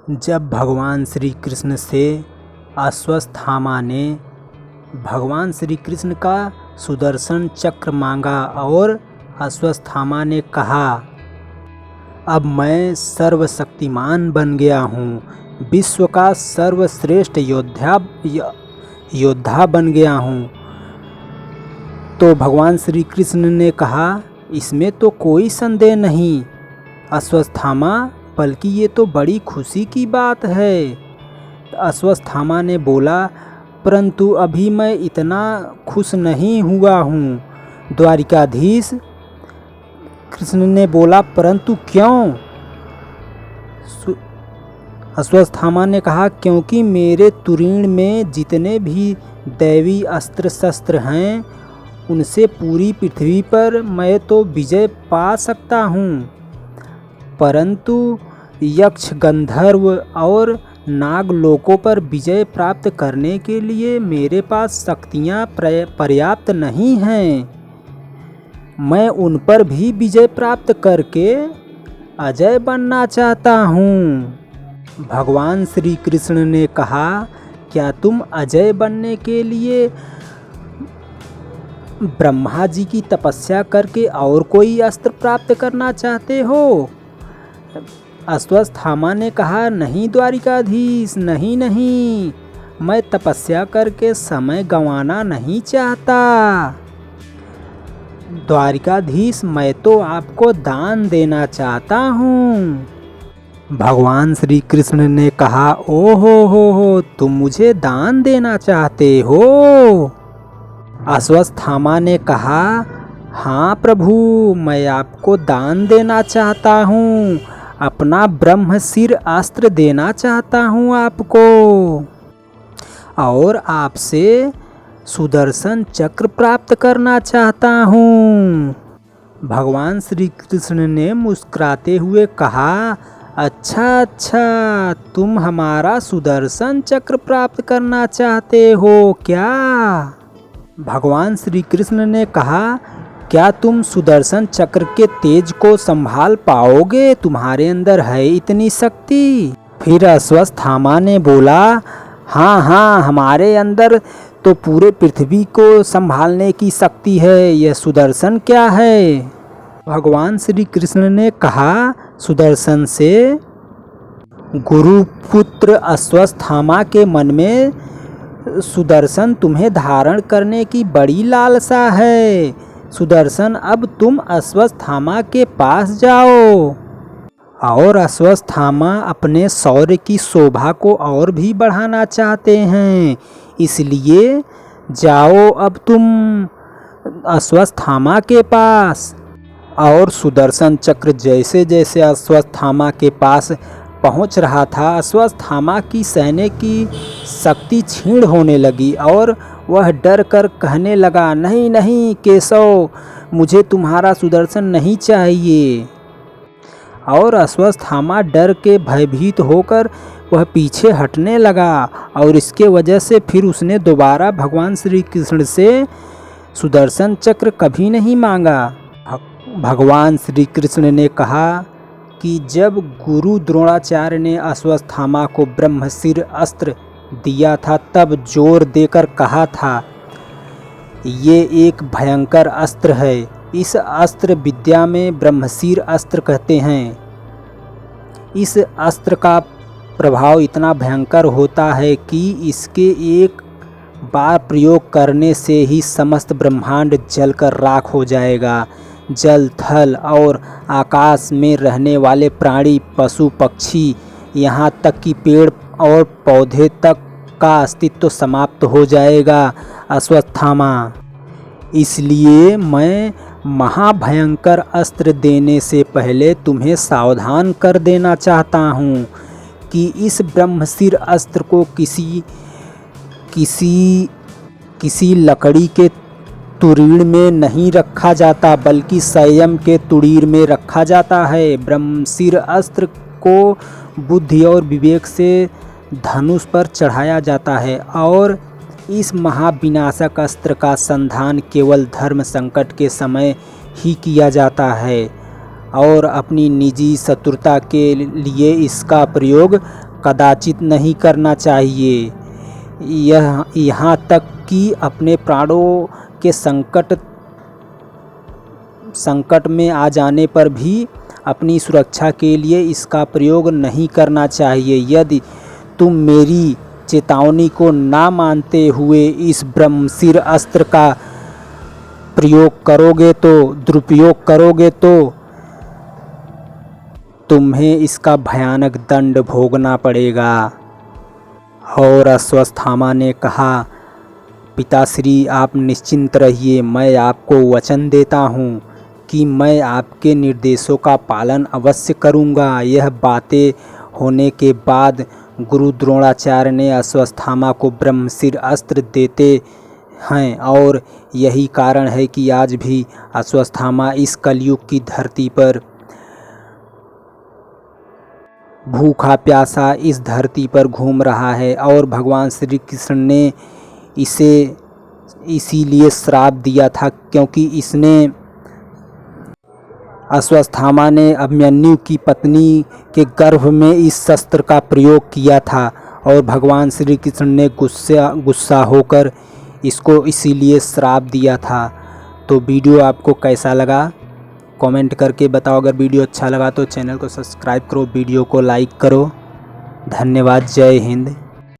जब भगवान श्री कृष्ण से अश्वत्थामा ने भगवान श्री कृष्ण का सुदर्शन चक्र मांगा और अश्वत्थामा ने कहा, अब मैं सर्वशक्तिमान बन गया हूँ, विश्व का सर्वश्रेष्ठ योद्धा बन गया हूँ। तो भगवान श्री कृष्ण ने कहा, इसमें तो कोई संदेह नहीं अश्वत्थामा, बल्कि ये तो बड़ी खुशी की बात है। अश्वत्थामा ने बोला, परंतु अभी मैं इतना खुश नहीं हुआ हूँ। द्वारिकाधीश कृष्ण ने बोला, परंतु क्यों? अश्वत्थामा ने कहा, क्योंकि मेरे तुरीण में जितने भी दैवी अस्त्र शस्त्र हैं, उनसे पूरी पृथ्वी पर मैं तो विजय पा सकता हूँ, परंतु यक्ष, गंधर्व और नागलोकों पर विजय प्राप्त करने के लिए मेरे पास शक्तियाँ पर्याप्त नहीं हैं। मैं उन पर भी विजय प्राप्त करके अजय बनना चाहता हूँ। भगवान श्री कृष्ण ने कहा, क्या तुम अजय बनने के लिए ब्रह्मा जी की तपस्या करके और कोई अस्त्र प्राप्त करना चाहते हो? अश्वत्थामा ने कहा, नहीं द्वारिकाधीश, नहीं, मैं तपस्या करके समय गंवाना नहीं चाहता। द्वारिकाधीश, मैं तो आपको दान देना चाहता हूँ। भगवान श्री कृष्ण ने कहा, ओहो, तुम मुझे दान देना चाहते हो? अश्वत्थामा ने कहा, हाँ प्रभु, मैं आपको दान देना चाहता हूँ, अपना ब्रह्मशिर अस्त्र देना चाहता हूँ आपको, और आपसे सुदर्शन चक्र प्राप्त करना चाहता हूँ। भगवान श्री कृष्ण ने मुस्कुराते हुए कहा, अच्छा, तुम हमारा सुदर्शन चक्र प्राप्त करना चाहते हो क्या? भगवान श्री कृष्ण ने कहा, क्या तुम सुदर्शन चक्र के तेज को संभाल पाओगे? तुम्हारे अंदर है इतनी शक्ति? फिर अश्वत्थामा ने बोला, हाँ, हमारे अंदर तो पूरे पृथ्वी को संभालने की शक्ति है, यह सुदर्शन क्या है? भगवान श्री कृष्ण ने कहा, सुदर्शन से गुरुपुत्र अश्वत्थामा के मन में सुदर्शन तुम्हें धारण करने की बड़ी लालसा है। सुदर्शन, अब तुम अश्वत्थामा के पास जाओ। और अश्वत्थामा अपने शौर्य की शोभा को और भी बढ़ाना चाहते हैं, इसलिए जाओ अब तुम अश्वत्थामा के पास। और सुदर्शन चक्र जैसे जैसे अश्वत्थामा के पास पहुंच रहा था, अश्वत्थामा की सैन्य की शक्ति क्षीण होने लगी और वह डर कर कहने लगा, नहीं केशव, मुझे तुम्हारा सुदर्शन नहीं चाहिए। और अश्वत्थामा डर के भयभीत होकर वह पीछे हटने लगा, और इसके वजह से फिर उसने दोबारा भगवान श्री कृष्ण से सुदर्शन चक्र कभी नहीं मांगा। भगवान श्री कृष्ण ने कहा कि जब गुरु द्रोणाचार्य ने अश्वत्थामा को ब्रह्मशिर अस्त्र दिया था, तब जोर देकर कहा था, ये एक भयंकर अस्त्र है। इस अस्त्र विद्या में ब्रह्मशिर अस्त्र कहते हैं। इस अस्त्र का प्रभाव इतना भयंकर होता है कि इसके एक बार प्रयोग करने से ही समस्त ब्रह्मांड जलकर राख हो जाएगा। जल, थल और आकाश में रहने वाले प्राणी, पशु, पक्षी, यहाँ तक कि पेड़ और पौधे तक का अस्तित्व समाप्त हो जाएगा अश्वत्थामा। इसलिए मैं महाभयंकर अस्त्र देने से पहले तुम्हें सावधान कर देना चाहता हूँ कि इस ब्रह्मशिर अस्त्र को किसी लकड़ी के तुरीण में नहीं रखा जाता, बल्कि संयम के तुड़ीर में रखा जाता है। ब्रह्मशिर अस्त्र को बुद्धि और विवेक से धनुष पर चढ़ाया जाता है, और इस महाविनाशक अस्त्र का संधान केवल धर्म संकट के समय ही किया जाता है, और अपनी निजी शत्रुता के लिए इसका प्रयोग कदाचित नहीं करना चाहिए। यहाँ तक कि अपने प्राणों के संकट में आ जाने पर भी अपनी सुरक्षा के लिए इसका प्रयोग नहीं करना चाहिए। यदि तुम मेरी चेतावनी को ना मानते हुए इस ब्रह्मशिर अस्त्र का दुरुपयोग करोगे तो तुम्हें इसका भयानक दंड भोगना पड़ेगा। और अश्वत्थामा ने कहा, पिताश्री आप निश्चिंत रहिए, मैं आपको वचन देता हूँ कि मैं आपके निर्देशों का पालन अवश्य करूँगा। यह बातें होने के बाद गुरु द्रोणाचार्य ने अश्वत्थामा को ब्रह्मशिर अस्त्र देते हैं और यही कारण है कि आज भी अश्वत्थामा इस कलयुग की धरती पर भूखा प्यासा इस धरती पर घूम रहा है। और भगवान श्री कृष्ण ने इसे इसीलिए श्राप दिया था क्योंकि अश्वत्थामा ने अभिमन्यु की पत्नी के गर्भ में इस शस्त्र का प्रयोग किया था और भगवान श्री कृष्ण ने गुस्सा होकर इसको इसीलिए श्राप दिया था। तो वीडियो आपको कैसा लगा कमेंट करके बताओ। अगर वीडियो अच्छा लगा तो चैनल को सब्सक्राइब करो, वीडियो को लाइक करो। धन्यवाद। जय हिंद।